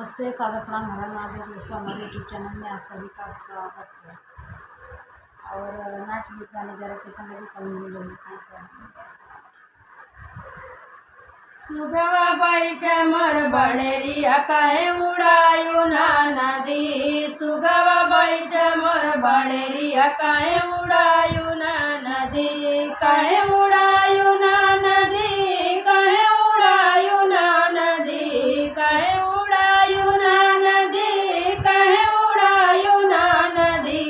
नमस्ते, सादर प्रणाम, हर हर महादेव दोस्तों। हमारे यूट्यूब चैनल में आप सभी का स्वागत है। और नाच गीत गाने जरा कैसे लगे कमेंट में जरूर। सुगवा बैठ मर बड़ेरिया काहे उड़ायु ना नदी, सुगवा बैठ मर बड़ेरिया काहे उड़ायु ना नदी, काहे उड़ायु ना नदी, काहे उड़ायु ना नदी, काहे उड़ायु ना नदी, काहे उड़ायु ना नदी,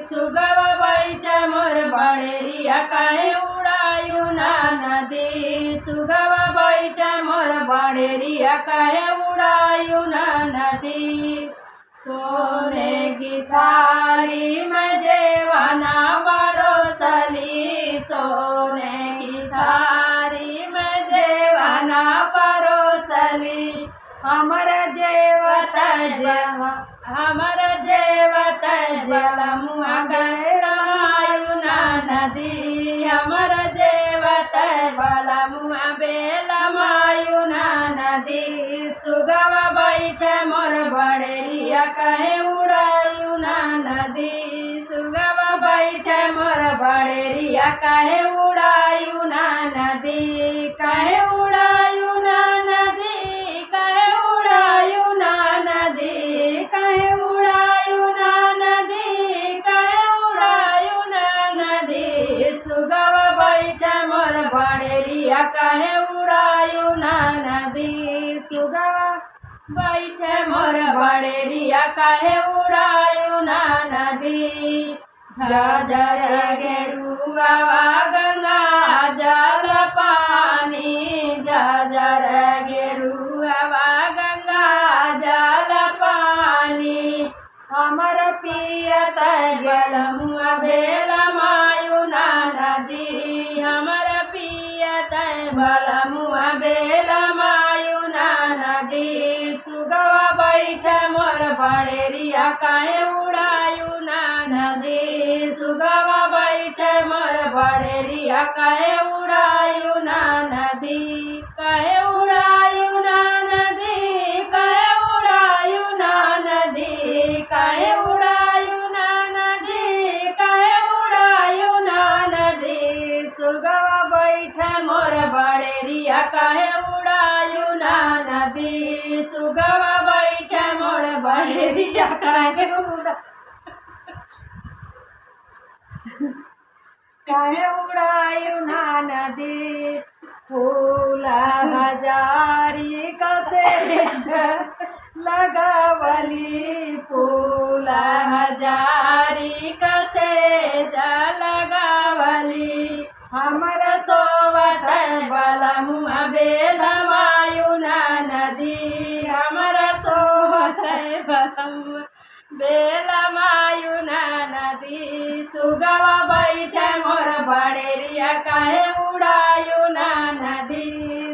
सुगवा बैठ मर बड़ेरिया काहे उड़ायु ना नदी, सुगवा बैठ मोर बड़ेरिया काहे उड़ायु ना नदी। सोने की थारी में जेवाना परोसली, सोने की थारी में जेवाना परोसली, हमर जेवत हमर जेवत बलमुआ गए रमायु ना नदी, हमर जेवत बलमुआ बेलमायु ना नदी, सुगवा बैठ मोर बड़ेरिया कहे उड़ायु ना नदी, सुगवा बैठ मोर बड़ेरिया कहे उड़ायु ना नदी, कहे उड़ायु ना नदी, कहे उड़ायु ना नदी, कहे उड़ायु ना नदी, कहे उड़ायु ना नदी, सुगवा बैठ मोर बड़ेरिया कहे उड़ायु ना नदी, सुगवा बैठ मोर बड़ेरिया कहे उड़ायु ना नदी। झझर गेरुआ गंगा जल पानी, झझर गेरुआ गंगा जल पानी, हमर पियत बलमुआ बेलमायु ना नदी, हमर पियत बलमुआ बेलमायु ना नदी, सुगवा बैठ मोर बड़ेरिया काहे उड़ायु ना नदी, सुगवा बैठ मोर बड़ेरिया काहे उड़ायु ना नदी, काहे उड़ायु ना नदी, काहे उड़ायु ना नदी, काहे उड़ायु ना नदी, काहे उड़ायु ना नदी, सुगवा बैठ मोर बड़ेरिया काहे उड़ायु ना नदी, सुगवा बैठ मोर बड़ेरिया काहे काहे उड़ायु ना नदी। फूल हजारी कसे लगावली, फूल हजारी कसे लगावली, हमर सोवत बलमुआ बेलमायु ना नदी, हमर सोवत बलमुआ बेलमायु ना नदी, सुगवा बैठ मोर बड़ेरिया काहे उड़ायु ना नदी,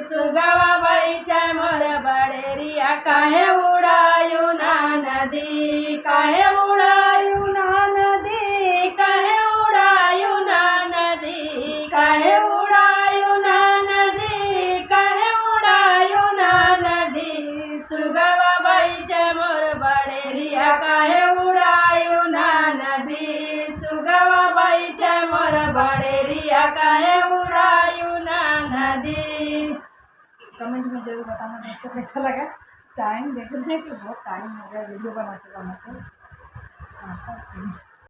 सुगवा बैठ मोर बड़ेरिया काहे उड़ायु ना नदी, काहे उड़ायु ना नदी, काहे उड़ायु ना नदी, काहे उड़ायु ना नदी, काहे उड़ायु ना नदी, सुगवा बैठ मोर बड़ेरिया काहे उड़ायु ना नदी, सुगवा बैठ मोर बड़ेरिया काहे उड़ायु ना नदी। कमेंट में जरूर बताना दोस्तों कैसा लगा। टाइम देखने के बहुत टाइम हो गया वीडियो बनाते बनाते।